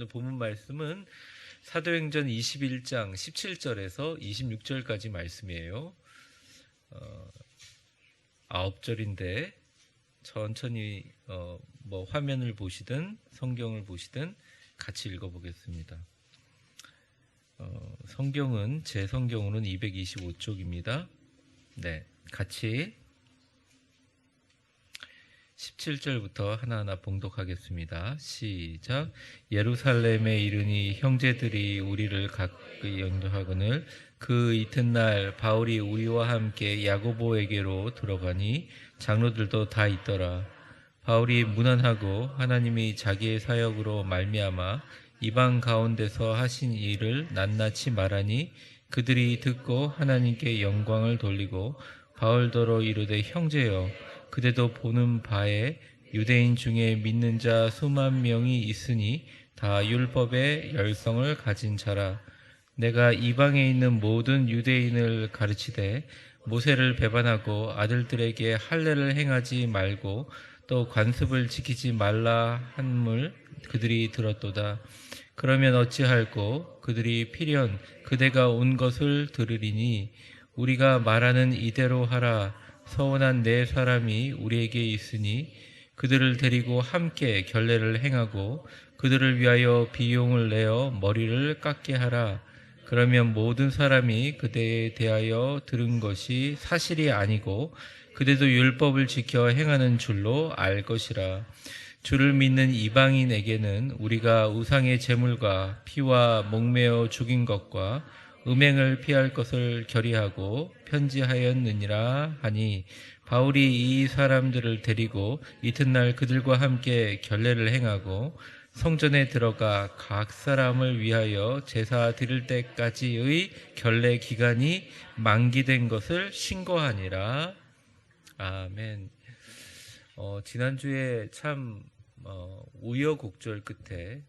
오늘 본문 말씀은 사도행전 21장 17절에서 26절까지 말씀이에요. 9절인데 천천히 화면을 보시든 성경을 보시든 같이 읽어보겠습니다. 성경은 제 성경으로는 225쪽입니다. 네, 같이 17절부터 하나하나 봉독하겠습니다. 시작. 예루살렘에 이르니 형제들이 우리를 가까이 영접하거늘 그 이튿날 바울이 우리와 함께 야고보에게로 들어가니 장로들도 다 있더라. 바울이 문안하고 하나님이 자기의 사역으로 말미암아 이방 가운데서 하신 일을 낱낱이 말하니 그들이 듣고 하나님께 영광을 돌리고 바울더러 이르되 형제여 그대도 보는 바에 유대인 중에 믿는 자 수만 명이 있으니 다 율법의 열성을 가진 자라. 내가 이방에 있는 모든 유대인을 가르치되 모세를 배반하고 아들들에게 할례를 행하지 말고 또 관습을 지키지 말라 한물 그들이 들었도다. 그러면 어찌할꼬 그들이 필연 그대가 온 것을 들으리니 우리가 말하는 이대로 하라. 서원한 네 사람이 우리에게 있으니 그들을 데리고 함께 결례를 행하고 그들을 위하여 비용을 내어 머리를 깎게 하라. 그러면 모든 사람이 그대에 대하여 들은 것이 사실이 아니고 그대도 율법을 지켜 행하는 줄로 알 것이라. 주를 믿는 이방인에게는 우리가 우상의 제물과 피와 목매어 죽인 것과 음행을 피할 것을 결의하고 편지하였느니라 하니 바울이 이 사람들을 데리고 이튿날 그들과 함께 결례를 행하고 성전에 들어가 각 사람을 위하여 제사 드릴 때까지의 결례 기간이 만기된 것을 신고하니라. 아멘. 지난주에 참 우여곡절 끝에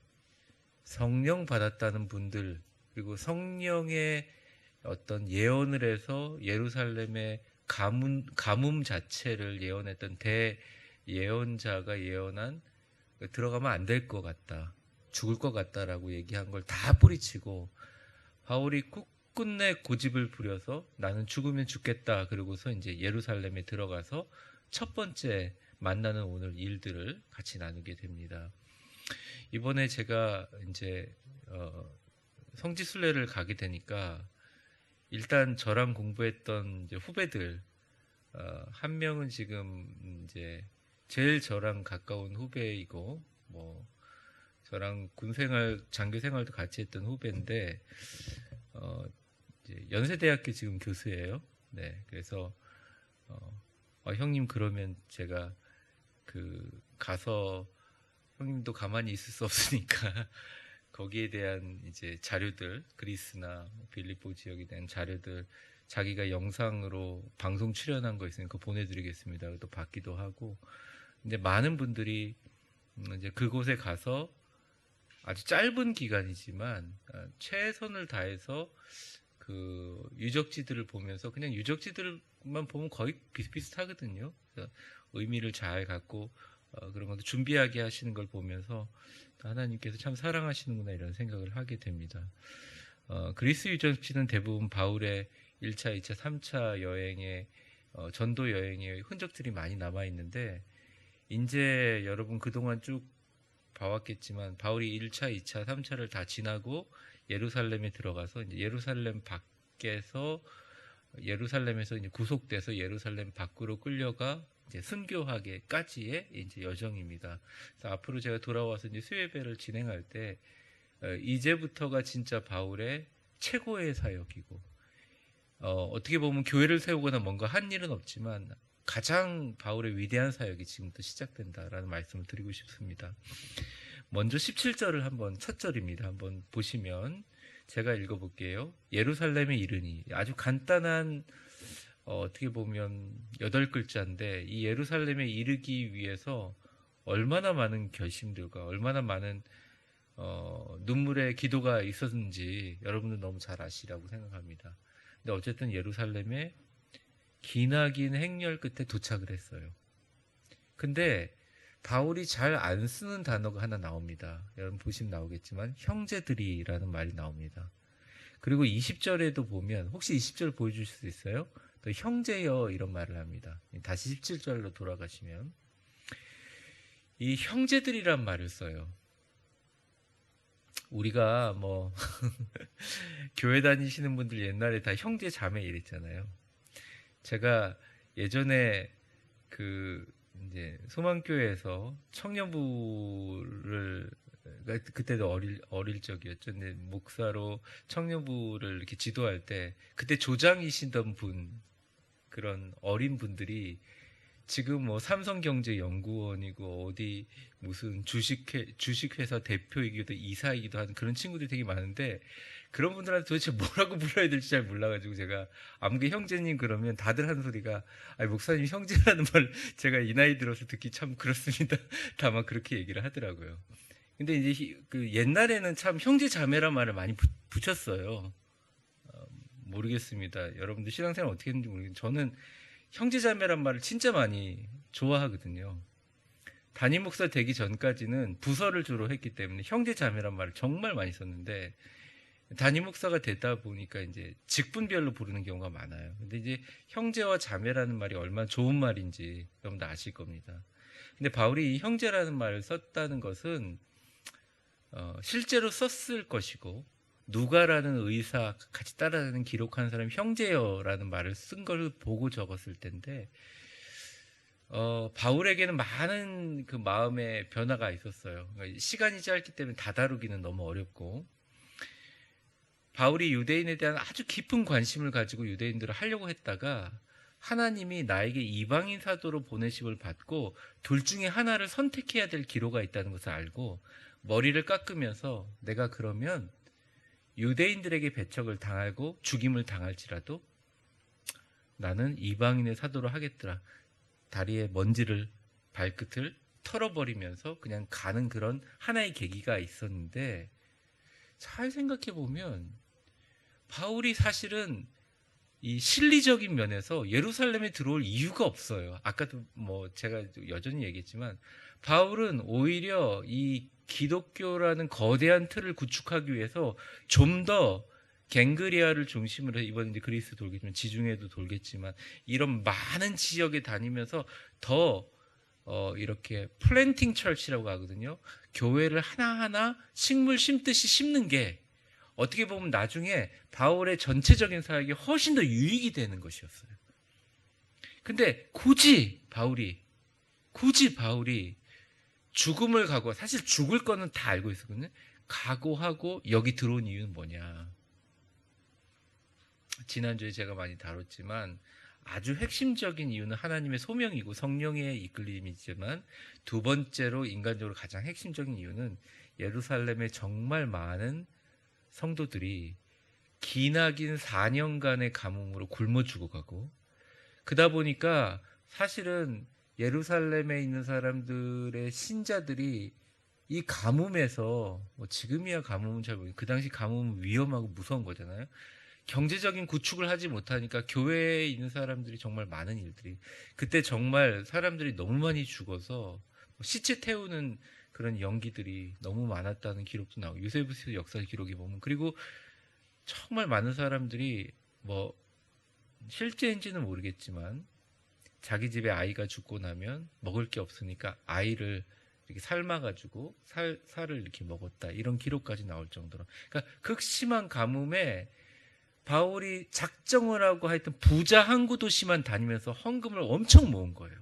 성령 받았다는 분들 그리고 성령의 어떤 예언을 해서 예루살렘의 가뭄 자체를 예언했던 대예언자가 예언한 들어가면 안 될 것 같다, 죽을 것 같다라고 얘기한 걸 다 뿌리치고 바울이 끝내 고집을 부려서 나는 죽으면 죽겠다 그러고서 이제 예루살렘에 들어가서 첫 번째 만나는 오늘 일들을 같이 나누게 됩니다. 이번에 제가 이제 성지순례를 가게 되니까 일단 저랑 공부했던 이제 후배들 한 명은 지금 이제 제일 저랑 가까운 후배이고 저랑 군생활 장교생활도 같이 했던 후배인데 이제 연세대학교 지금 교수예요. 네, 그래서 형님 그러면 제가 가서 형님도 가만히 있을 수 없으니까 거기에 대한 이제 자료들, 그리스나 빌립보 지역에 대한 자료들 자기가 영상으로 방송 출연한 거 있으니까 보내드리겠습니다. 또 받기도 하고. 근데 많은 분들이 이제 그곳에 가서 아주 짧은 기간이지만 최선을 다해서 그 유적지들을 보면서 그냥 유적지들만 보면 거의 비슷비슷하거든요. 그래서 의미를 잘 갖고 그런 것도 준비하게 하시는 걸 보면서 하나님께서 참 사랑하시는구나 이런 생각을 하게 됩니다. 그리스 유적지는 대부분 바울의 1차, 2차, 3차 여행의 전도 여행의 흔적들이 많이 남아 있는데 이제 여러분 그동안 쭉 봐왔겠지만 바울이 1차, 2차, 3차를 다 지나고 예루살렘에 들어가서 이제 예루살렘에서 이제 구속돼서 예루살렘 밖으로 끌려가 이제 순교하게까지의 이제 여정입니다. 그래서 앞으로 제가 돌아와서 이제 수예배를 진행할 때 이제부터가 진짜 바울의 최고의 사역이고 어떻게 보면 교회를 세우거나 뭔가 한 일은 없지만 가장 바울의 위대한 사역이 지금부터 시작된다라는 말씀을 드리고 싶습니다. 먼저 17절을 한번 첫 절입니다. 한번 보시면 제가 읽어볼게요. 예루살렘에 이르니 아주 간단한 어떻게 보면 8글자인데 이 예루살렘에 이르기 위해서 얼마나 많은 결심들과 얼마나 많은 눈물의 기도가 있었는지 여러분들 너무 잘 아시라고 생각합니다. 근데 어쨌든 예루살렘에 기나긴 행렬 끝에 도착을 했어요. 근데 바울이 잘 안 쓰는 단어가 하나 나옵니다. 여러분 보시면 나오겠지만 형제들이라는 말이 나옵니다. 그리고 20절에도 보면 혹시 20절 보여주실 수 있어요? 또 형제여 이런 말을 합니다. 다시 17절로 돌아가시면 이 형제들이란 말을 써요. 우리가 뭐 교회 다니시는 분들 옛날에 다 형제 자매 이랬잖아요. 제가 예전에 그 이제 소망교회에서 청년부를 그때도 어릴 적이었죠. 근데 목사로 청년부를 이렇게 지도할 때 그때 조장이시던 분 그런 어린 분들이 지금 뭐 삼성경제연구원이고 어디 무슨 주식회사 대표이기도 이사이기도 한 그런 친구들이 되게 많은데 그런 분들한테 도대체 뭐라고 불러야 될지 잘 몰라가지고 제가 아무개 형제님 그러면 다들 하는 소리가 아니 목사님 형제라는 말 제가 이 나이 들어서 듣기 참 그렇습니다. 다만 그렇게 얘기를 하더라고요. 근데 이제 그 옛날에는 참 형제 자매란 말을 많이 붙였어요. 모르겠습니다. 여러분들 신앙생활 어떻게 했는지 모르겠는데 저는 형제자매란 말을 진짜 많이 좋아하거든요. 담임 목사 되기 전까지는 부서를 주로 했기 때문에 형제자매란 말을 정말 많이 썼는데 담임 목사가 되다 보니까 이제 직분별로 부르는 경우가 많아요. 근데 이제 형제와 자매라는 말이 얼마나 좋은 말인지 여러분들 아실 겁니다. 근데 바울이 이 형제라는 말을 썼다는 것은 실제로 썼을 것이고 누가라는 의사 같이 따라다니는 기록한 사람이 형제여라는 말을 쓴 걸 보고 적었을 텐데 바울에게는 많은 그 마음의 변화가 있었어요. 그러니까 시간이 짧기 때문에 다 다루기는 너무 어렵고 바울이 유대인에 대한 아주 깊은 관심을 가지고 유대인들을 하려고 했다가 하나님이 나에게 이방인 사도로 보내심을 받고 둘 중에 하나를 선택해야 될 기로가 있다는 것을 알고 머리를 깎으면서 내가 그러면 유대인들에게 배척을 당하고 죽임을 당할지라도 나는 이방인의 사도로 하겠더라. 다리에 먼지를 발끝을 털어버리면서 그냥 가는 그런 하나의 계기가 있었는데 잘 생각해 보면 바울이 사실은 이 실리적인 면에서 예루살렘에 들어올 이유가 없어요. 아까도 뭐 제가 여전히 얘기했지만 바울은 오히려 이 기독교라는 거대한 틀을 구축하기 위해서 좀 더 갱그리아를 중심으로 해서 이번 이제 그리스 돌겠지만 지중해도 돌겠지만 이런 많은 지역에 다니면서 더 이렇게 플랜팅 철치라고 하거든요. 교회를 하나하나 식물 심듯이 심는 게 어떻게 보면 나중에 바울의 전체적인 사역이 훨씬 더 유익이 되는 것이었어요. 근데 굳이 바울이 죽음을 각오, 사실 죽을 거는 다 알고 있었거든요. 각오하고 여기 들어온 이유는 뭐냐. 지난주에 제가 많이 다뤘지만 아주 핵심적인 이유는 하나님의 소명이고 성령의 이끌림이지만 두 번째로 인간적으로 가장 핵심적인 이유는 예루살렘에 정말 많은 성도들이 기나긴 4년간의 가뭄으로 굶어 죽어가고 그러다 보니까 사실은 예루살렘에 있는 사람들의 신자들이 이 가뭄에서 뭐 지금이야 가뭄은 잘 모르겠어요. 그 당시 가뭄은 위험하고 무서운 거잖아요. 경제적인 구축을 하지 못하니까 교회에 있는 사람들이 정말 많은 일들이 그때 정말 사람들이 너무 많이 죽어서 시체 태우는 그런 연기들이 너무 많았다는 기록도 나오고 요세부스 역사 기록에 보면 그리고 정말 많은 사람들이 뭐 실제인지는 모르겠지만 자기 집에 아이가 죽고 나면 먹을 게 없으니까 아이를 이렇게 삶아가지고 살을 이렇게 먹었다 이런 기록까지 나올 정도로 그러니까 극심한 가뭄에 바울이 작정을 하고 하여튼 부자 항구 도시만 다니면서 헌금을 엄청 모은 거예요.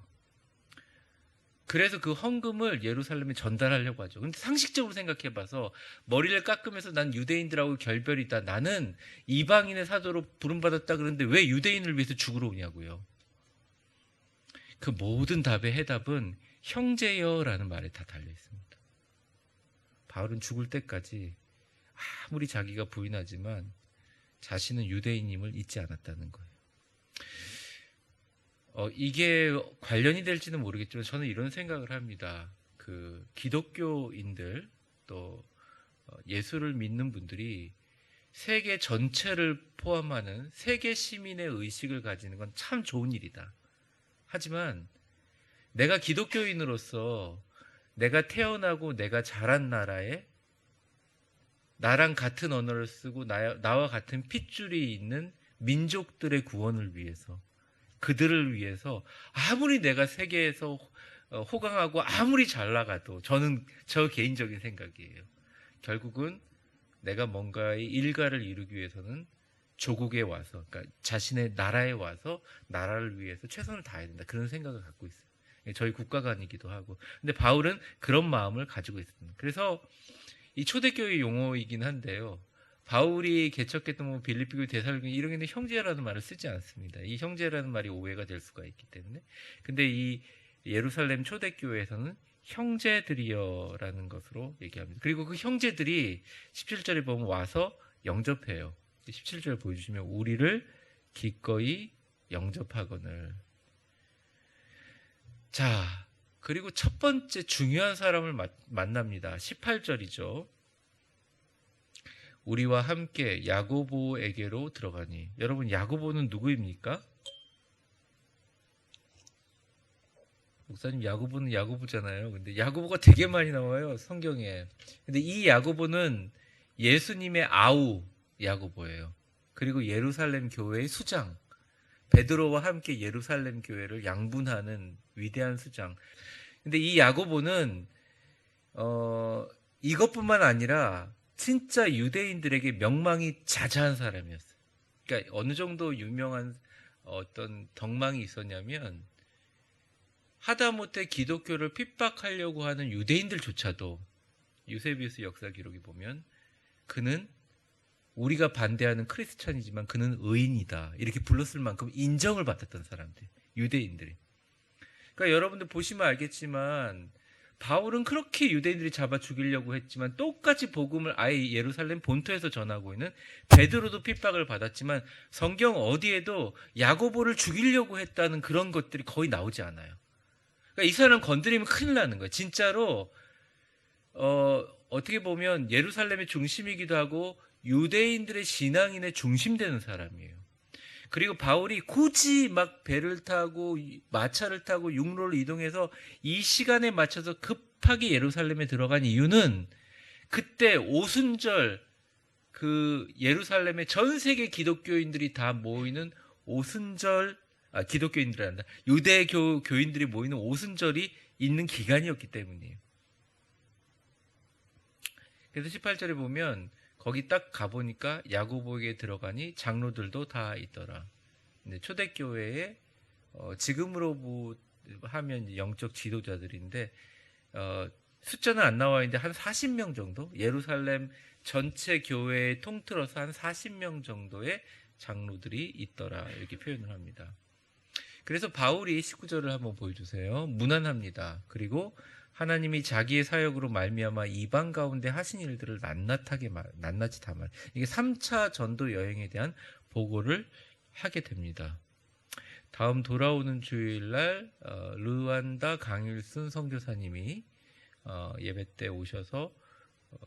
그래서 그 헌금을 예루살렘에 전달하려고 하죠. 근데 상식적으로 생각해봐서 머리를 깎으면서 난 유대인들하고 결별이 있다. 나는 이방인의 사도로 부름받았다 그러는데 왜 유대인을 위해서 죽으러 오냐고요. 그 모든 답의 해답은 형제여라는 말에 다 달려 있습니다. 바울은 죽을 때까지 아무리 자기가 부인하지만 자신은 유대인임을 잊지 않았다는 거예요. 이게 관련이 될지는 모르겠지만 저는 이런 생각을 합니다. 그 기독교인들 또 예수를 믿는 분들이 세계 전체를 포함하는 세계 시민의 의식을 가지는 건 참 좋은 일이다. 하지만 내가 기독교인으로서 내가 태어나고 내가 자란 나라에 나랑 같은 언어를 쓰고 나와 같은 핏줄이 있는 민족들의 구원을 위해서, 그들을 위해서 아무리 내가 세계에서 호강하고 아무리 잘 나가도, 저는 저 개인적인 생각이에요. 결국은 내가 뭔가의 일가를 이루기 위해서는 조국에 와서, 그러니까 자신의 나라에 와서 나라를 위해서 최선을 다해야 된다, 그런 생각을 갖고 있어요. 저희 국가관이기도 하고. 근데 바울은 그런 마음을 가지고 있습니다. 그래서 이 초대교회 용어이긴 한데요, 바울이 개척했던 뭐 빌립보, 데살로니가 이런 데는 형제라는 말을 쓰지 않습니다. 이 형제라는 말이 오해가 될 수가 있기 때문에. 근데 이 예루살렘 초대교회에서는 형제들이여라는 것으로 얘기합니다. 그리고 그 형제들이 17절에 보면 와서 영접해요. 17절 보여주시면 우리를 기꺼이 영접하거늘. 자, 그리고 첫 번째 중요한 사람을 만납니다. 18절이죠. 우리와 함께 야고보에게로 들어가니. 여러분, 야고보는 누구입니까? 목사님, 야고보는 야고보잖아요. 근데 야고보가 되게 많이 나와요, 성경에. 근데 이 야고보는 예수님의 아우 야고보예요. 그리고 예루살렘 교회의 수장, 베드로와 함께 예루살렘 교회를 양분하는 위대한 수장. 근데 이 야고보는 이것뿐만 아니라 진짜 유대인들에게 명망이 자자한 사람이었어요. 그러니까 어느 정도 유명한 어떤 덕망이 있었냐면, 하다못해 기독교를 핍박하려고 하는 유대인들조차도 유세비우스 역사 기록에 보면 그는 우리가 반대하는 크리스찬이지만 그는 의인이다, 이렇게 불렀을 만큼 인정을 받았던 사람들, 유대인들이. 그러니까 여러분들 보시면 알겠지만 바울은 그렇게 유대인들이 잡아 죽이려고 했지만 똑같이 복음을 아예 예루살렘 본토에서 전하고 있는 베드로도 핍박을 받았지만 성경 어디에도 야고보를 죽이려고 했다는 그런 것들이 거의 나오지 않아요. 그러니까 이 사람 건드리면 큰일 나는 거예요. 진짜로 어떻게 보면 예루살렘의 중심이기도 하고 유대인들의 신앙인의 중심되는 사람이에요. 그리고 바울이 굳이 막 배를 타고 마차를 타고 육로를 이동해서 이 시간에 맞춰서 급하게 예루살렘에 들어간 이유는 그때 오순절, 그 예루살렘의 전 세계 기독교인들이 다 모이는 오순절, 기독교인들이 한다, 유대교 교인들이 모이는 오순절이 있는 기간이었기 때문이에요. 그래서 18절에 보면 거기 딱 가보니까 야고보에게 들어가니 장로들도 다 있더라. 근데 초대교회에 지금으로 하면 영적 지도자들인데 숫자는 안 나와 있는데 한 40명 정도, 예루살렘 전체 교회에 통틀어서 한 40명 정도의 장로들이 있더라, 이렇게 표현을 합니다. 그래서 바울이 19절을 한번 보여주세요. 무난합니다. 그리고 하나님이 자기의 사역으로 말미암아 이방 가운데 하신 일들을 낱낱이 다 말. 이게 3차 전도 여행에 대한 보고를 하게 됩니다. 다음 돌아오는 주일날 르완다 강일순 선교사님이 예배 때 오셔서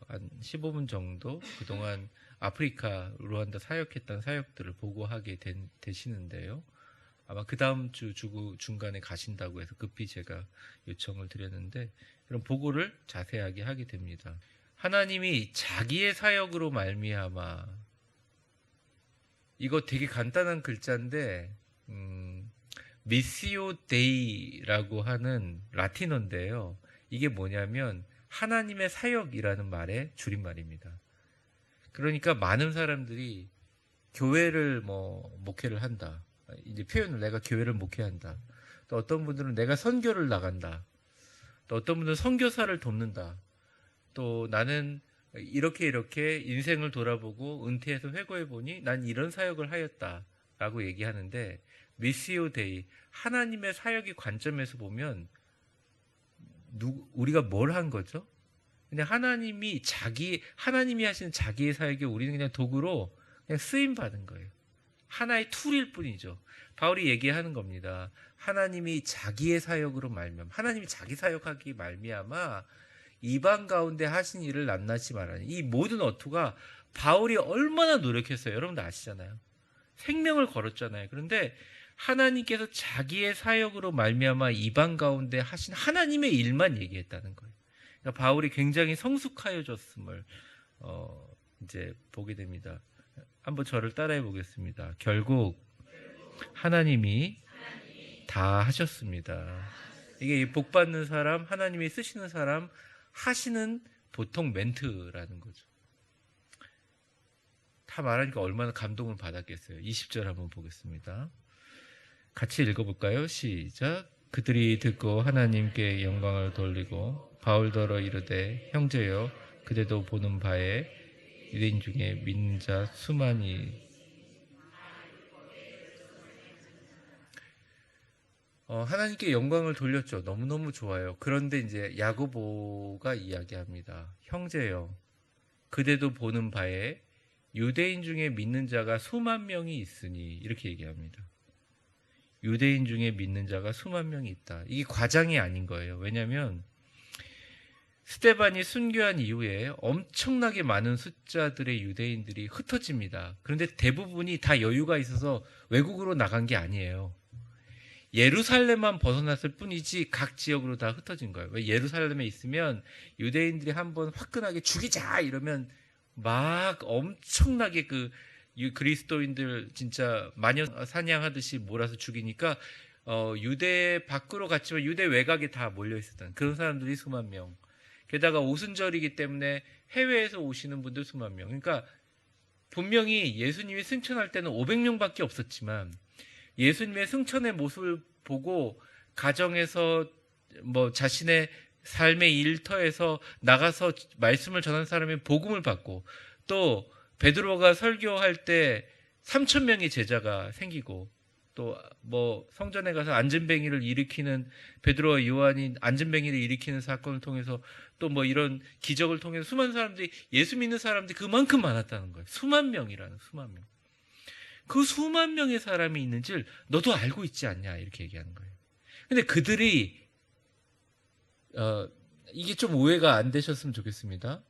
한 15분 정도 그동안 아프리카 르완다 사역했던 사역들을 보고하게 되시는데요. 아마 그 다음 주 중간에 가신다고 해서 급히 제가 요청을 드렸는데, 그런 보고를 자세하게 하게 됩니다. 하나님이 자기의 사역으로 말미암아, 이거 되게 간단한 글자인데 미시오 데이라고 하는 라틴어인데요. 이게 뭐냐면 하나님의 사역이라는 말의 줄임말입니다. 그러니까 많은 사람들이 교회를 목회를 한다, 이제 표현을 내가 교회를 목회한다, 또 어떤 분들은 내가 선교를 나간다, 또 어떤 분들은 선교사를 돕는다, 또 나는 이렇게 인생을 돌아보고 은퇴해서 회고해보니 난 이런 사역을 하였다라고 얘기하는데, 미시오 데이, 하나님의 사역의 관점에서 보면 우리가 뭘 한 거죠? 그냥 하나님이 하시는 자기의 사역에 우리는 그냥 도구로 그냥 쓰임 받은 거예요. 하나의 툴일 뿐이죠. 바울이 얘기하는 겁니다. 하나님이 자기의 사역으로 말미암아, 하나님이 자기 사역하기 말미암아 이방 가운데 하신 일을 낱낱이 말하니, 이 모든 어투가 바울이 얼마나 노력했어요. 여러분들 아시잖아요. 생명을 걸었잖아요. 그런데 하나님께서 자기의 사역으로 말미암아 이방 가운데 하신 하나님의 일만 얘기했다는 거예요. 그러니까 바울이 굉장히 성숙하여졌음을 이제 보게 됩니다. 한번 저를 따라해 보겠습니다. 결국 하나님이 다 하셨습니다. 이게 복 받는 사람, 하나님이 쓰시는 사람 하시는 보통 멘트라는 거죠. 다 말하니까 얼마나 감동을 받았겠어요. 20절 한번 보겠습니다. 같이 읽어볼까요? 시작. 그들이 듣고 하나님께 영광을 돌리고 바울더러 이르되 형제여 그대도 보는 바에 유대인 중에 믿는 자 수많이 하나님께 영광을 돌렸죠. 너무너무 좋아요. 그런데 이제 야고보가 이야기합니다. 형제여 그대도 보는 바에 유대인 중에 믿는 자가 수만 명이 있으니 이렇게 얘기합니다. 유대인 중에 믿는 자가 수만 명이 있다. 이게 과장이 아닌 거예요. 왜냐하면 스데반이 순교한 이후에 엄청나게 많은 숫자들의 유대인들이 흩어집니다. 그런데 대부분이 다 여유가 있어서 외국으로 나간 게 아니에요. 예루살렘만 벗어났을 뿐이지 각 지역으로 다 흩어진 거예요. 왜 예루살렘에 있으면 유대인들이 한번 화끈하게 죽이자 이러면 막 엄청나게 그리스도인들 진짜 마녀 사냥하듯이 몰아서 죽이니까 유대 밖으로 갔지만 유대 외곽에 다 몰려 있었던 그런 사람들이 수만 명. 게다가 오순절이기 때문에 해외에서 오시는 분들 수만 명. 그러니까 분명히 예수님이 승천할 때는 500명밖에 없었지만 예수님의 승천의 모습을 보고 가정에서 뭐 자신의 삶의 일터에서 나가서 말씀을 전한 사람이 복음을 받고 또 베드로가 설교할 때 3,000명의 제자가 생기고 또 뭐 성전에 가서 안전뱅이를 일으키는 베드로와 요한이 안전뱅이를 일으키는 사건을 통해서 또 뭐 이런 기적을 통해서 수많은 사람들이 예수 믿는 사람들이 그만큼 많았다는 거예요. 수만 명이라는 수만 명. 그 수만 명의 사람이 있는 줄 너도 알고 있지 않냐 이렇게 얘기하는 거예요. 근데 그들이 이게 좀 오해가 안 되셨으면 좋겠습니다.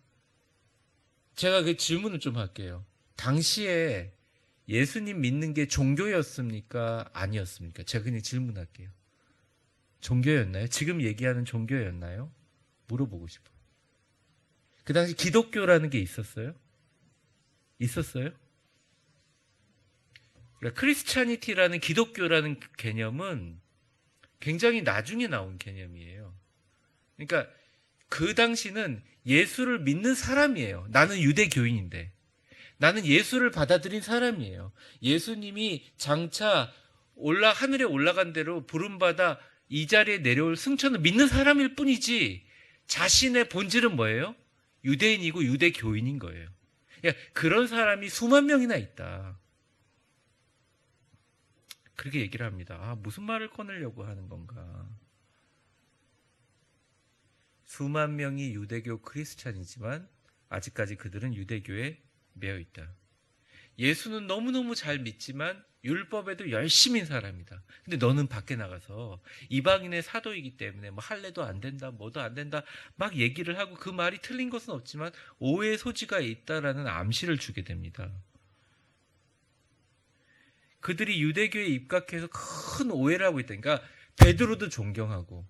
제가 그 질문을 좀 할게요. 당시에 예수님 믿는 게 종교였습니까? 아니었습니까? 제가 그냥 질문할게요. 종교였나요? 지금 얘기하는 종교였나요? 물어보고 싶어요. 그 당시 기독교라는 게 있었어요? 있었어요? 그러니까 크리스찬이티라는 기독교라는 개념은 굉장히 나중에 나온 개념이에요. 그러니까 그 당시는 예수를 믿는 사람이에요. 나는 유대교인인데 나는 예수를 받아들인 사람이에요. 예수님이 장차 하늘에 올라간 대로 부름받아 이 자리에 내려올 승천을 믿는 사람일 뿐이지 자신의 본질은 뭐예요? 유대인이고 유대교인인 거예요. 그러니까 그런 사람이 수만 명이나 있다. 그렇게 얘기를 합니다. 무슨 말을 꺼내려고 하는 건가? 수만 명이 유대교 크리스찬이지만 아직까지 그들은 유대교에 매여 있다. 예수는 너무너무 잘 믿지만 율법에도 열심인 사람이다. 근데 너는 밖에 나가서 이방인의 사도이기 때문에 뭐 할례도 안 된다, 뭐도 안 된다 막 얘기를 하고 그 말이 틀린 것은 없지만 오해의 소지가 있다라는 암시를 주게 됩니다. 그들이 유대교에 입각해서 큰 오해를 하고 있다. 그러니까 베드로도 존경하고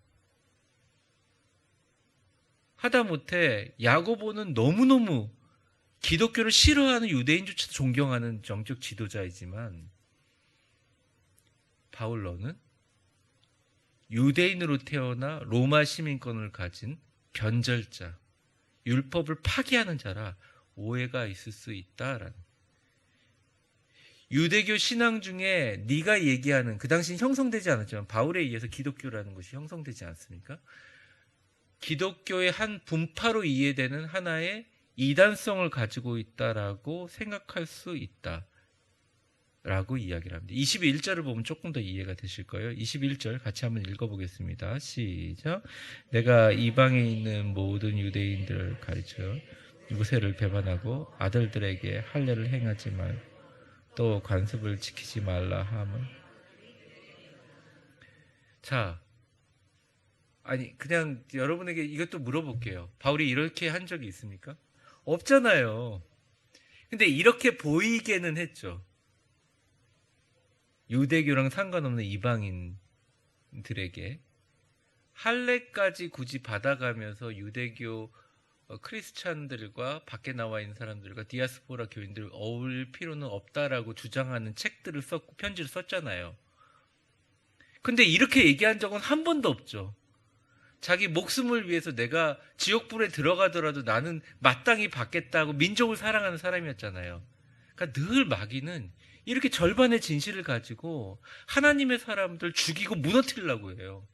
하다못해 야고보는 너무너무 기독교를 싫어하는 유대인조차도 존경하는 정적 지도자이지만 바울로는 유대인으로 태어나 로마 시민권을 가진 변절자, 율법을 파기하는 자라 오해가 있을 수 있다라는. 유대교 신앙 중에 네가 얘기하는 그 당시는 형성되지 않았지만 바울에 의해서 기독교라는 것이 형성되지 않습니까? 기독교의 한 분파로 이해되는 하나의 이단성을 가지고 있다라고 생각할 수 있다 라고 이야기를 합니다. 21절을 보면 조금 더 이해가 되실 거예요. 21절 같이 한번 읽어보겠습니다. 시작. 내가 이방에 있는 모든 유대인들을 가르쳐 모세를 배반하고 아들들에게 할례를 행하지 말고 또 관습을 지키지 말라 함을. 자, 아니 그냥 여러분에게 이것도 물어볼게요. 바울이 이렇게 한 적이 있습니까? 없잖아요. 근데 이렇게 보이게는 했죠. 유대교랑 상관없는 이방인들에게 할례까지 굳이 받아가면서 유대교 크리스찬들과 밖에 나와 있는 사람들과 디아스포라 교인들을 어울릴 필요는 없다라고 주장하는 책들을 썼고 편지를 썼잖아요. 근데 이렇게 얘기한 적은 한 번도 없죠. 자기 목숨을 위해서 내가 지옥불에 들어가더라도 나는 마땅히 받겠다고 민족을 사랑하는 사람이었잖아요. 그러니까 늘 마귀는 이렇게 절반의 진실을 가지고 하나님의 사람들 죽이고 무너뜨리려고 해요.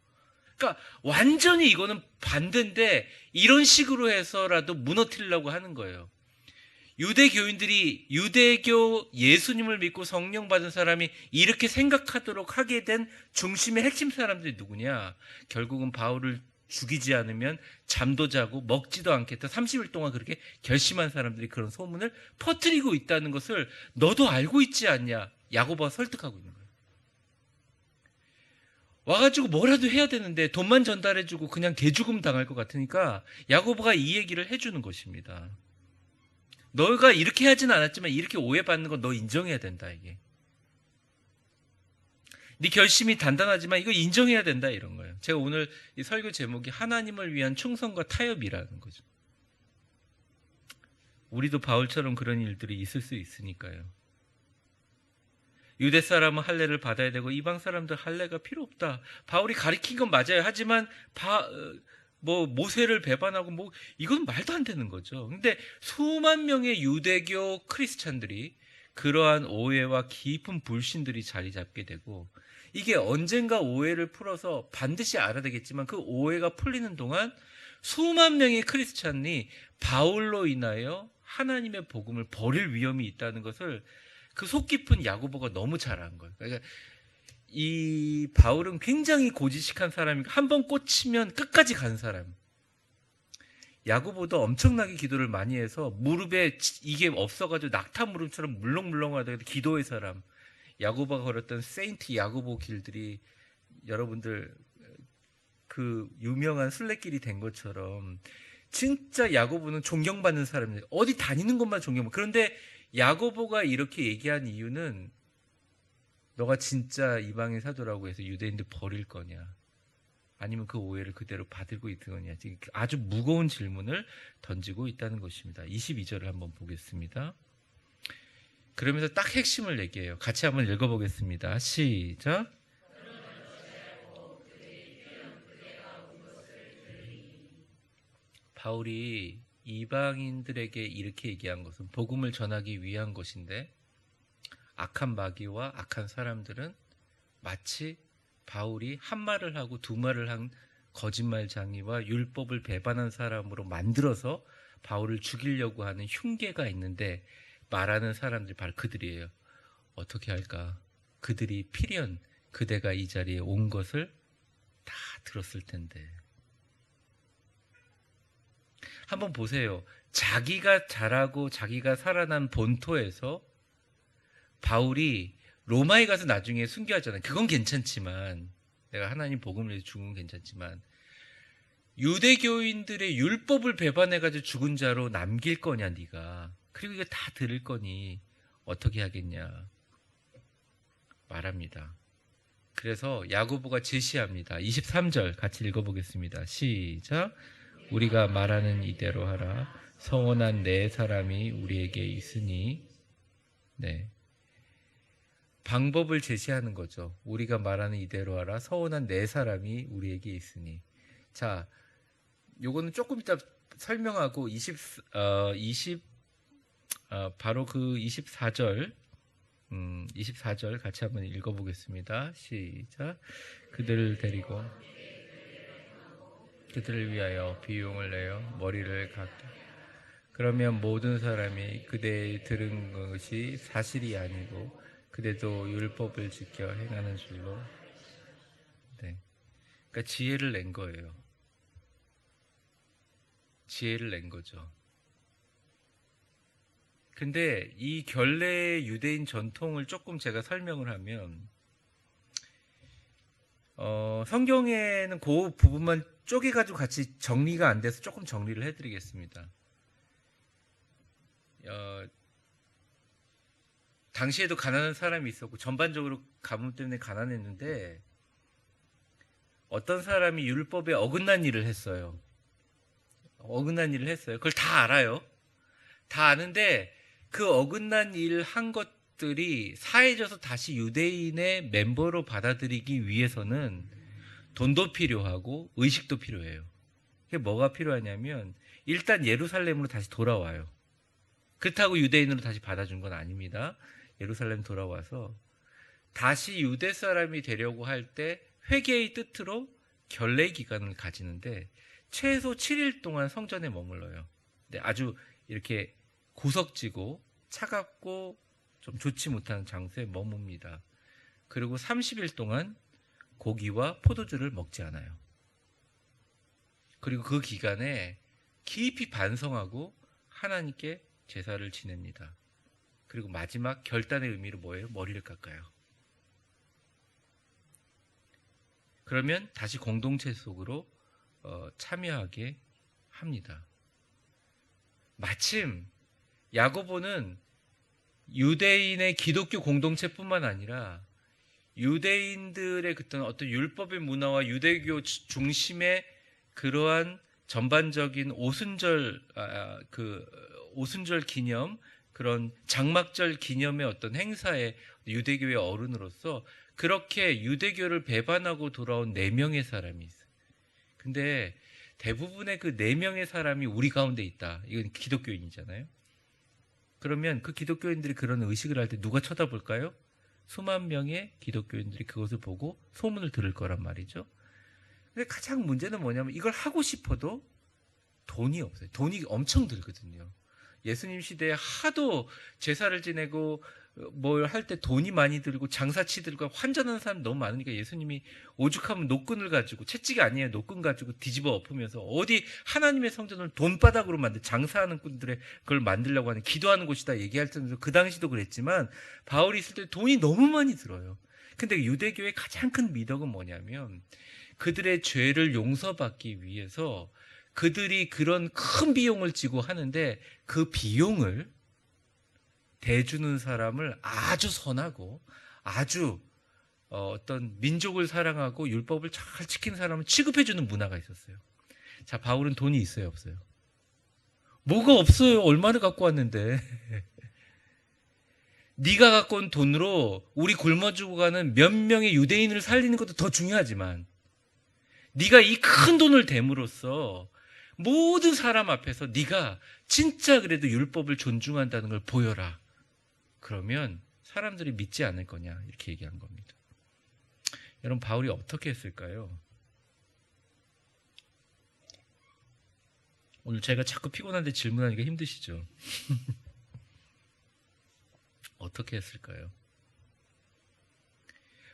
그러니까 완전히 이거는 반대인데 이런 식으로 해서라도 무너뜨리려고 하는 거예요. 유대교인들이 유대교 예수님을 믿고 성령 받은 사람이 이렇게 생각하도록 하게 된 중심의 핵심 사람들이 누구냐? 결국은 바울을 죽이지 않으면 잠도 자고 먹지도 않겠다. 30일 동안 그렇게 결심한 사람들이 그런 소문을 퍼뜨리고 있다는 것을 너도 알고 있지 않냐? 야고보가 설득하고 있는 거예요. 와가지고 뭐라도 해야 되는데 돈만 전달해주고 그냥 개죽음 당할 것 같으니까 야고보가 이 얘기를 해주는 것입니다. 너가 이렇게 하진 않았지만 이렇게 오해받는 건 너 인정해야 된다, 이게. 네 결심이 단단하지만 이거 인정해야 된다, 이런 거예요. 제가 오늘 이 설교 제목이 하나님을 위한 충성과 타협이라는 거죠. 우리도 바울처럼 그런 일들이 있을 수 있으니까요. 유대 사람은 할례를 받아야 되고 이방 사람들 할례가 필요 없다. 바울이 가리킨 건 맞아요. 하지만 모세를 배반하고 이건 말도 안 되는 거죠. 근데 수만 명의 유대교 크리스찬들이 그러한 오해와 깊은 불신들이 자리 잡게 되고 이게 언젠가 오해를 풀어서 반드시 알아야 되겠지만 그 오해가 풀리는 동안 수만 명의 크리스찬이 바울로 인하여 하나님의 복음을 버릴 위험이 있다는 것을 그 속 깊은 야고보가 너무 잘 안 거예요. 그러니까 이 바울은 굉장히 고지식한 사람이고 한 번 꽂히면 끝까지 간 사람. 야고보도 엄청나게 기도를 많이 해서 무릎에 이게 없어가지고 낙타 무릎처럼 물렁물렁하다 기도의 사람. 야고보가 걸었던 세인트 야고보 길들이 여러분들 그 유명한 순례길이 된 것처럼 진짜 야고보는 존경받는 사람이에요. 어디 다니는 것만 존경받는. 그런데 야고보가 이렇게 얘기한 이유는 너가 진짜 이방인 사도라고 해서 유대인들 버릴 거냐? 아니면 그 오해를 그대로 받들고 있는 거냐? 아주 무거운 질문을 던지고 있다는 것입니다. 22절을 한번 보겠습니다. 그러면서 딱 핵심을 얘기해요. 같이 한번 읽어보겠습니다. 시작. 바울이 이방인들에게 이렇게 얘기한 것은 복음을 전하기 위한 것인데 악한 마귀와 악한 사람들은 마치 바울이 한 말을 하고 두 말을 한 거짓말장이와 율법을 배반한 사람으로 만들어서 바울을 죽이려고 하는 흉계가 있는데 말하는 사람들이 바로 그들이에요. 어떻게 할까? 그들이 필연 그대가 이 자리에 온 것을 다 들었을 텐데. 한번 보세요. 자기가 자라고 자기가 살아난 본토에서 바울이 로마에 가서 나중에 순교하잖아요. 그건 괜찮지만 내가 하나님 복음을 위해서 죽은 건 괜찮지만 유대교인들의 율법을 배반해가지고 죽은 자로 남길 거냐 네가. 그리고 이거 다 들을 거니 어떻게 하겠냐 말합니다. 그래서 야고보가 제시합니다. 23절 같이 읽어보겠습니다. 시작. 우리가 말하는 이대로 하라. 서원한 네 사람이 우리에게 있으니. 네. 방법을 제시하는 거죠. 우리가 말하는 이대로 하라. 서원한 네 사람이 우리에게 있으니. 자, 요거는 조금 이따 설명하고 바로 그 24절 24절 같이 한번 읽어보겠습니다. 시작. 그들을 데리고 그들을 위하여 비용을 내어 머리를 깎게. 그러면 모든 사람이 그대의 들은 것이 사실이 아니고 그대도 율법을 지켜 행하는 줄로. 네. 그러니까 지혜를 낸 거예요. 지혜를 낸 거죠. 근데 이 결례의 유대인 전통을 조금 제가 설명을 하면 성경에는 그 부분만 쪼개가지고 같이 정리가 안 돼서 조금 정리를 해드리겠습니다. 당시에도 가난한 사람이 있었고 전반적으로 가뭄 때문에 가난했는데 어떤 사람이 율법에 어긋난 일을 했어요. 어긋난 일을 했어요. 그걸 다 알아요. 다 아는데 그 어긋난 일 한 것들이 사해져서 다시 유대인의 멤버로 받아들이기 위해서는 돈도 필요하고 의식도 필요해요. 그게 뭐가 필요하냐면 일단 예루살렘으로 다시 돌아와요. 그렇다고 유대인으로 다시 받아준 건 아닙니다. 예루살렘 돌아와서 다시 유대 사람이 되려고 할 때 회개의 뜻으로 결례 기간을 가지는데 최소 7일 동안 성전에 머물러요. 근데 아주 이렇게 구석지고 차갑고 좀 좋지 못한 장소에 머뭅니다. 그리고 30일 동안 고기와 포도주를 먹지 않아요. 그리고 그 기간에 깊이 반성하고 하나님께 제사를 지냅니다. 그리고 마지막 결단의 의미로 뭐예요? 머리를 깎아요. 그러면 다시 공동체 속으로 참여하게 합니다. 마침 야고보는 유대인의 기독교 공동체뿐만 아니라 유대인들의 어떤 율법의 문화와 유대교 중심의 그러한 전반적인 오순절 기념, 그런 장막절 기념의 어떤 행사에 유대교의 어른으로서 그렇게 유대교를 배반하고 돌아온 4명의 사람이 있어요. 근데 대부분의 그 4명의 사람이 우리 가운데 있다. 이건 기독교인이잖아요. 그러면 그 기독교인들이 그런 의식을 할 때 누가 쳐다볼까요? 수만 명의 기독교인들이 그것을 보고 소문을 들을 거란 말이죠. 근데 가장 문제는 뭐냐면 이걸 하고 싶어도 돈이 없어요. 돈이 엄청 들거든요. 예수님 시대에 하도 제사를 지내고 뭘 할 때 돈이 많이 들고 장사치 들고 환전하는 사람 너무 많으니까 예수님이 오죽하면 노끈을 가지고, 채찍이 아니에요, 노끈 가지고 뒤집어 엎으면서 어디 하나님의 성전을 돈바닥으로 만들, 장사하는 꾼들의 그걸 만들려고 하는, 기도하는 곳이다 얘기할 정도로 그 당시도 그랬지만 바울이 있을 때 돈이 너무 많이 들어요. 근데 유대교의 가장 큰 미덕은 뭐냐면 그들의 죄를 용서받기 위해서 그들이 그런 큰 비용을 지고 하는데 그 비용을 대주는 사람을 아주 선하고 아주 어떤 민족을 사랑하고 율법을 잘 지키는 사람을 취급해주는 문화가 있었어요. 자, 바울은 돈이 있어요, 없어요? 뭐가 없어요. 얼마나 갖고 왔는데. 네가 갖고 온 돈으로 우리 굶어 죽어가는 몇 명의 유대인을 살리는 것도 더 중요하지만 네가 이 큰 돈을 댐으로써 모든 사람 앞에서 네가 진짜 그래도 율법을 존중한다는 걸 보여라. 그러면 사람들이 믿지 않을 거냐, 이렇게 얘기한 겁니다. 여러분, 바울이 어떻게 했을까요? 오늘 제가 자꾸 피곤한데 질문하니까 힘드시죠? 어떻게 했을까요?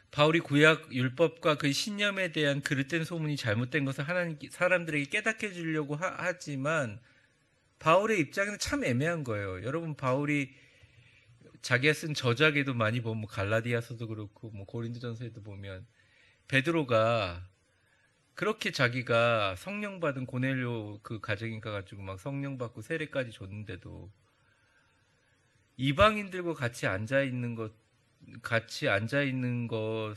바울이 구약 율법과 그 신념에 대한 그릇된 소문이 잘못된 것을 사람들에게 깨닫게 해주려고 하지만 바울의 입장에는 참 애매한 거예요. 여러분, 바울이 자기가 쓴 저작에도 많이 보면 갈라디아서도 그렇고 고린도전서에도 보면 베드로가 그렇게 자기가 성령 받은 고넬료 그 가정인가 가지고 막 성령 받고 세례까지 줬는데도 이방인들과 같이 앉아 있는 것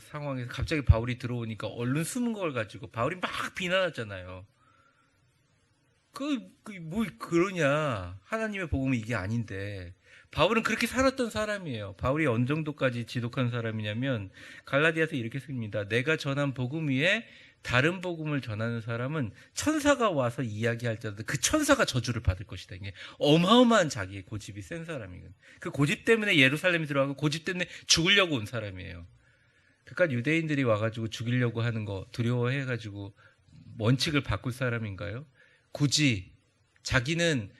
상황에서 갑자기 바울이 들어오니까 얼른 숨은 걸 가지고 바울이 막 비난하잖아요. 뭐 그러냐, 하나님의 복음은 이게 아닌데. 바울은 그렇게 살았던 사람이에요. 바울이 어느 정도까지 지독한 사람이냐면 갈라디아서 이렇게 씁니다. 내가 전한 복음 위에 다른 복음을 전하는 사람은 천사가 와서 이야기할지라도 그 천사가 저주를 받을 것이다. 이게 어마어마한 자기의 고집이 센 사람이거든요. 그 고집 때문에 예루살렘에 들어가고 고집 때문에 죽으려고 온 사람이에요. 그러니까 유대인들이 와가지고 죽이려고 하는 거 두려워해가지고 원칙을 바꿀 사람인가요? 굳이 자기는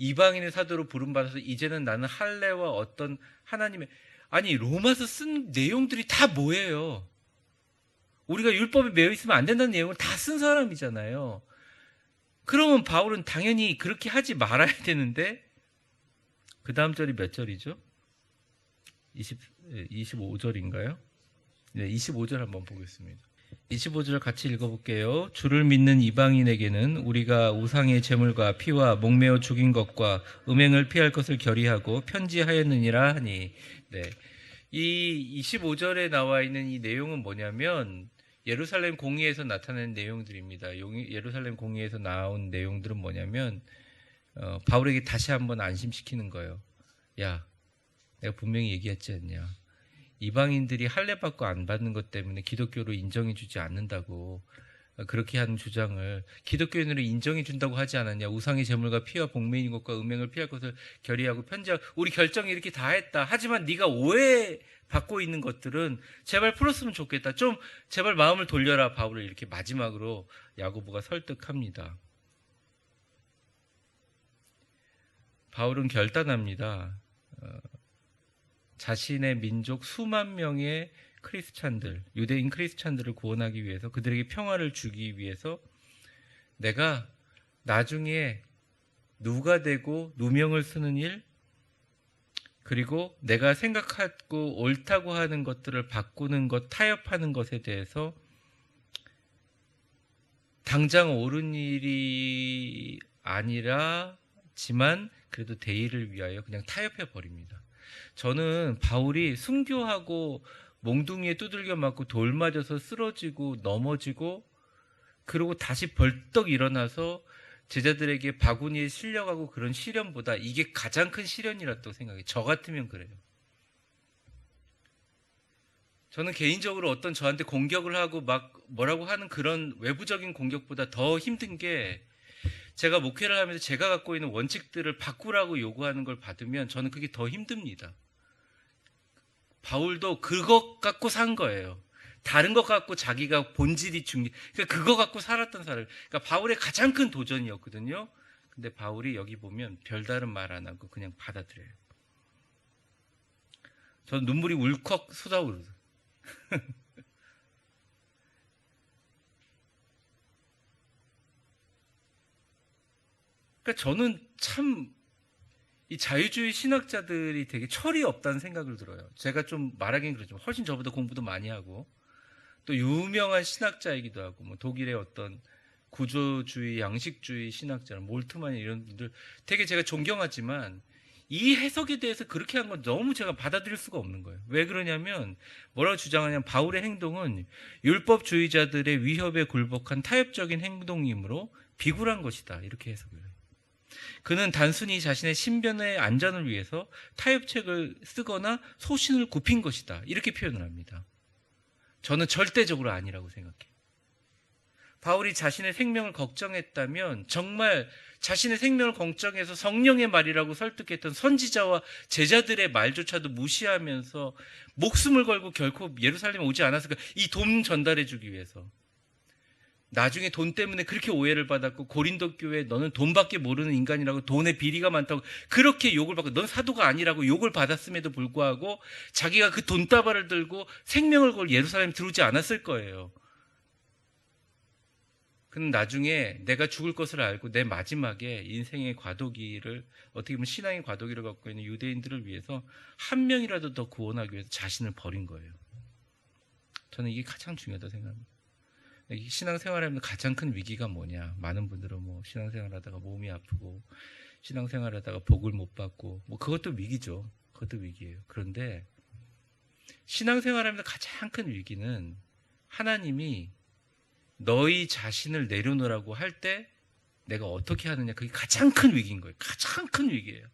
이방인의 사도로 부름받아서 이제는 나는 할례와 어떤 하나님의, 아니 로마서 쓴 내용들이 다 뭐예요? 우리가 율법에 매여 있으면 안 된다는 내용을 다 쓴 사람이잖아요. 그러면 바울은 당연히 그렇게 하지 말아야 되는데 그 다음 절이 몇 절이죠? 25절인가요? 네, 25절 한번 보겠습니다. 25절 같이 읽어볼게요. 주를 믿는 이방인에게는 우리가 우상의 제물과 피와 목매어 죽인 것과 음행을 피할 것을 결의하고 편지하였느니라 하니. 네. 이 25절에 나와 있는 이 내용은 뭐냐면 예루살렘 공의에서 나타낸 내용들입니다. 예루살렘 공의에서 나온 내용들은 뭐냐면 바울에게 다시 한번 안심시키는 거예요. 야, 내가 분명히 얘기했지 않냐. 이방인들이 할례 받고 안 받는 것 때문에 기독교로 인정해 주지 않는다고 그렇게 하는 주장을 기독교인으로 인정해 준다고 하지 않았냐. 우상의 제물과 피와 복매인 것과 음행을 피할 것을 결의하고 편지하고 우리 결정이 이렇게 다 했다. 하지만 네가 오해받고 있는 것들은 제발 풀었으면 좋겠다. 좀 제발 마음을 돌려라. 바울을 이렇게 마지막으로 야고보가 설득합니다. 바울은 결단합니다. 자신의 민족 수만 명의 크리스찬들, 유대인 크리스찬들을 구원하기 위해서, 그들에게 평화를 주기 위해서 내가 나중에 누가 되고 누명을 쓰는 일, 그리고 내가 생각하고 옳다고 하는 것들을 바꾸는 것, 타협하는 것에 대해서 당장 옳은 일이 아니라지만 그래도 대의를 위하여 그냥 타협해 버립니다. 저는 바울이 순교하고 몽둥이에 두들겨 맞고 돌 맞아서 쓰러지고 넘어지고 그러고 다시 벌떡 일어나서 제자들에게 바구니에 실려가고 그런 시련보다 이게 가장 큰 시련이라고 생각해요. 저 같으면 그래요. 저는 개인적으로 어떤 저한테 공격을 하고 막 뭐라고 하는 그런 외부적인 공격보다 더 힘든 게 제가 목회를 하면서 제가 갖고 있는 원칙들을 바꾸라고 요구하는 걸 받으면 저는 그게 더 힘듭니다. 바울도 그것 갖고 산 거예요. 다른 것 갖고 자기가 본질이 그러니까 그거 갖고 살았던 사람. 그러니까 바울의 가장 큰 도전이었거든요. 근데 바울이 여기 보면 별다른 말 안 하고 그냥 받아들여요. 저는 눈물이 울컥 쏟아오르죠. 그러니까 저는 참 이 자유주의 신학자들이 되게 철이 없다는 생각을 들어요. 제가 좀 말하긴 그렇지만 훨씬 저보다 공부도 많이 하고 또 유명한 신학자이기도 하고 뭐 독일의 어떤 구조주의, 양식주의 신학자 몰트만 이런 분들 되게 제가 존경하지만 이 해석에 대해서 그렇게 한 건 너무 제가 받아들일 수가 없는 거예요. 왜 그러냐면 뭐라고 주장하냐면 바울의 행동은 율법주의자들의 위협에 굴복한 타협적인 행동이므로 비굴한 것이다. 이렇게 해석을 해요. 그는 단순히 자신의 신변의 안전을 위해서 타협책을 쓰거나 소신을 굽힌 것이다. 이렇게 표현을 합니다. 저는 절대적으로 아니라고 생각해요. 바울이 자신의 생명을 걱정했다면 정말 자신의 생명을 걱정해서 성령의 말이라고 설득했던 선지자와 제자들의 말조차도 무시하면서 목숨을 걸고 결코 예루살렘에 오지 않았을까? 이 돈 전달해 주기 위해서. 나중에 돈 때문에 그렇게 오해를 받았고 고린도 교회 너는 돈밖에 모르는 인간이라고 돈에 비리가 많다고 그렇게 욕을 받고 넌 사도가 아니라고 욕을 받았음에도 불구하고 자기가 그 돈다발을 들고 생명을 걸고 예루살렘에 들어오지 않았을 거예요. 그는 나중에 내가 죽을 것을 알고 내 마지막에 인생의 과도기를 어떻게 보면 신앙의 과도기를 갖고 있는 유대인들을 위해서 한 명이라도 더 구원하기 위해서 자신을 버린 거예요. 저는 이게 가장 중요하다고 생각합니다. 신앙생활하면 가장 큰 위기가 뭐냐? 많은 분들은 뭐 신앙생활하다가 몸이 아프고 신앙생활하다가 복을 못 받고 뭐 그것도 위기죠. 그것도 위기예요. 그런데 신앙생활하면서 가장 큰 위기는 하나님이 너희 자신을 내려놓으라고 할 때 내가 어떻게 하느냐. 그게 가장 큰 위기인 거예요. 가장 큰 위기예요.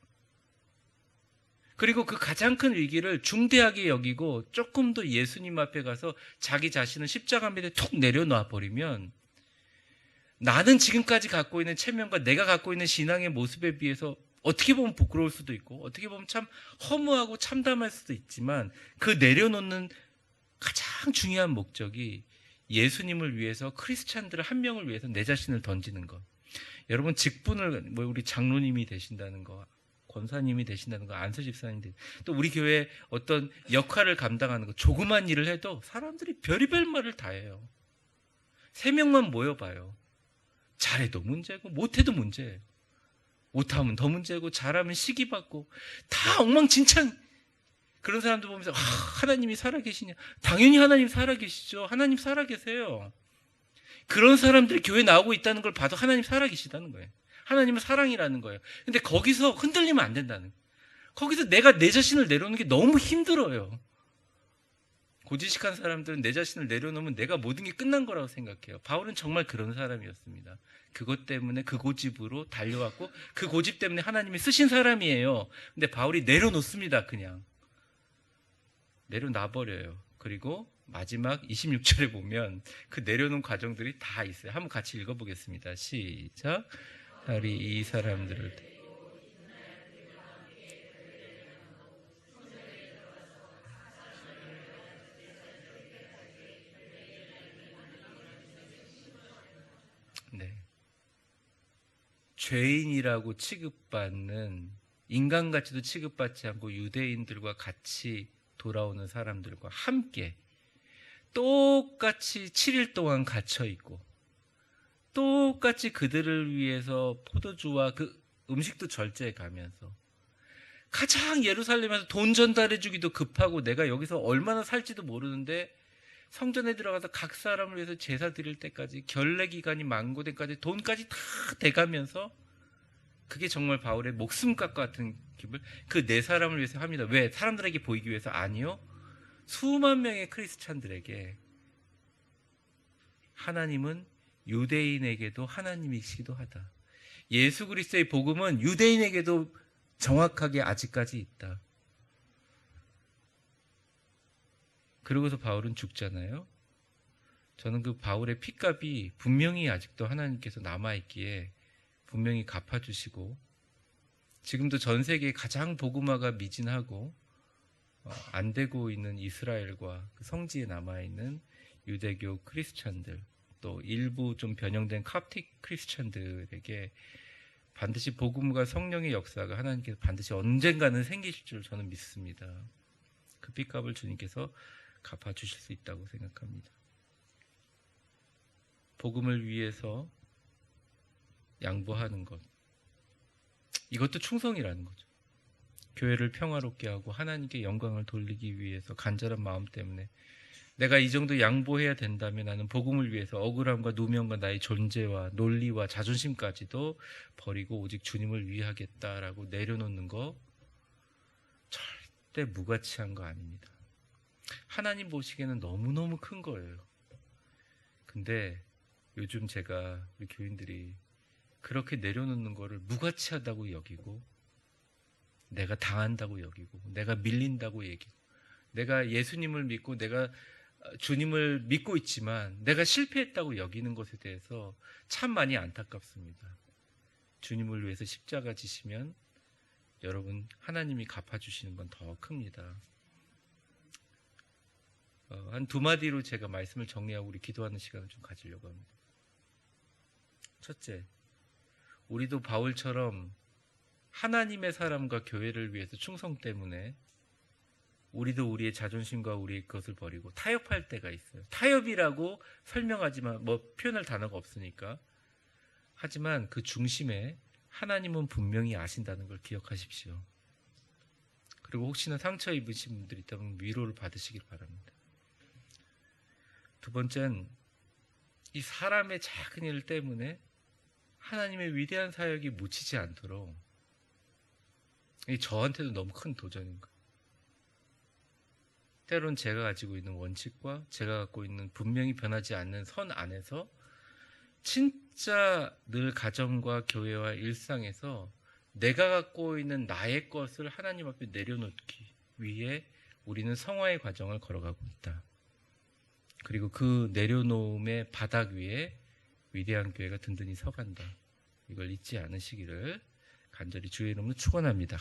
그리고 그 가장 큰 위기를 중대하게 여기고 조금 더 예수님 앞에 가서 자기 자신을 십자가 밑에 툭 내려놔 버리면 나는 지금까지 갖고 있는 체면과 내가 갖고 있는 신앙의 모습에 비해서 어떻게 보면 부끄러울 수도 있고 어떻게 보면 참 허무하고 참담할 수도 있지만 그 내려놓는 가장 중요한 목적이 예수님을 위해서 크리스찬들 한 명을 위해서 내 자신을 던지는 것. 여러분 직분을 뭐 우리 장로님이 되신다는 거 권사님이 되신다는 거, 안수 집사님 또 우리 교회 어떤 역할을 감당하는 거, 조그만 일을 해도 사람들이 별의별 말을 다 해요. 3명만 모여봐요. 잘해도 문제고 못해도 문제예요. 못하면 더 문제고 잘하면 시기받고 다 엉망진창. 그런 사람들 보면서 하나님이 살아계시냐? 당연히 하나님 살아계시죠. 하나님 살아계세요. 그런 사람들이 교회 나오고 있다는 걸 봐도 하나님 살아계시다는 거예요. 하나님은 사랑이라는 거예요. 근데 거기서 흔들리면 안 된다는 거예요. 거기서 내가 내 자신을 내려놓는 게 너무 힘들어요. 고지식한 사람들은 내 자신을 내려놓으면 내가 모든 게 끝난 거라고 생각해요. 바울은 정말 그런 사람이었습니다. 그것 때문에 그 고집으로 달려왔고 그 고집 때문에 하나님이 쓰신 사람이에요. 근데 바울이 내려놓습니다. 그냥 내려놔버려요. 그리고 마지막 26절에 보면 그 내려놓은 과정들이 다 있어요. 한번 같이 읽어보겠습니다. 시작. 바울이 이 사람들을 네. 죄인이라고 취급받는, 인간같이도 취급받지 않고 유대인들과 같이 돌아오는 사람들과 함께 똑같이 7일 동안 갇혀있고 똑같이 그들을 위해서 포도주와 그 음식도 절제해 가면서 가장 예루살렘에서 돈 전달해주기도 급하고 내가 여기서 얼마나 살지도 모르는데 성전에 들어가서 각 사람을 위해서 제사 드릴 때까지 결례 기간이 만고될 때까지 돈까지 다 대가면서, 그게 정말 바울의 목숨값 같은 기분, 그 네 사람을 위해서 합니다. 왜? 사람들에게 보이기 위해서? 아니요. 수만 명의 크리스찬들에게 하나님은 유대인에게도 하나님이시기도 하다. 예수 그리스도의 복음은 유대인에게도 정확하게 아직까지 있다. 그러고서 바울은 죽잖아요. 저는 그 바울의 피값이 분명히 아직도 하나님께서 남아있기에 분명히 갚아주시고, 지금도 전 세계에 가장 복음화가 미진하고 안 되고 있는 이스라엘과 그 성지에 남아있는 유대교 크리스찬들, 또 일부 좀 변형된 캅틱 크리스찬들에게 반드시 복음과 성령의 역사가 하나님께서 반드시 언젠가는 생기실 줄 저는 믿습니다. 그 빚값을 주님께서 갚아주실 수 있다고 생각합니다. 복음을 위해서 양보하는 것, 이것도 충성이라는 거죠. 교회를 평화롭게 하고 하나님께 영광을 돌리기 위해서 간절한 마음 때문에 내가 이 정도 양보해야 된다면 나는 복음을 위해서 억울함과 누명과 나의 존재와 논리와 자존심까지도 버리고 오직 주님을 위하겠다라고 내려놓는 거 절대 무가치한 거 아닙니다. 하나님 보시기에는 너무너무 큰 거예요. 근데 요즘 제가 우리 교인들이 그렇게 내려놓는 거를 무가치하다고 여기고, 내가 당한다고 여기고, 내가 밀린다고 얘기고, 내가 예수님을 믿고 내가 주님을 믿고 있지만 내가 실패했다고 여기는 것에 대해서 참 많이 안타깝습니다. 주님을 위해서 십자가 지시면 여러분 하나님이 갚아주시는 건 더 큽니다. 한 두 마디로 제가 말씀을 정리하고 우리 기도하는 시간을 좀 가지려고 합니다. 첫째, 우리도 바울처럼 하나님의 사람과 교회를 위해서 충성 때문에 우리도 우리의 자존심과 우리의 것을 버리고 타협할 때가 있어요. 타협이라고 설명하지만 표현할 단어가 없으니까. 하지만 그 중심에 하나님은 분명히 아신다는 걸 기억하십시오. 그리고 혹시나 상처 입으신 분들이 있다면 위로를 받으시길 바랍니다. 두 번째는 이 사람의 작은 일 때문에 하나님의 위대한 사역이 묻히지 않도록, 이 저한테도 너무 큰 도전인 거예요. 때론 제가 가지고 있는 원칙과 제가 갖고 있는 분명히 변하지 않는 선 안에서 진짜 늘 가정과 교회와 일상에서 내가 갖고 있는 나의 것을 하나님 앞에 내려놓기 위해 우리는 성화의 과정을 걸어가고 있다. 그리고 그 내려놓음의 바닥 위에 위대한 교회가 든든히 서간다. 이걸 잊지 않으시기를 간절히 주의 이름으로 축원합니다.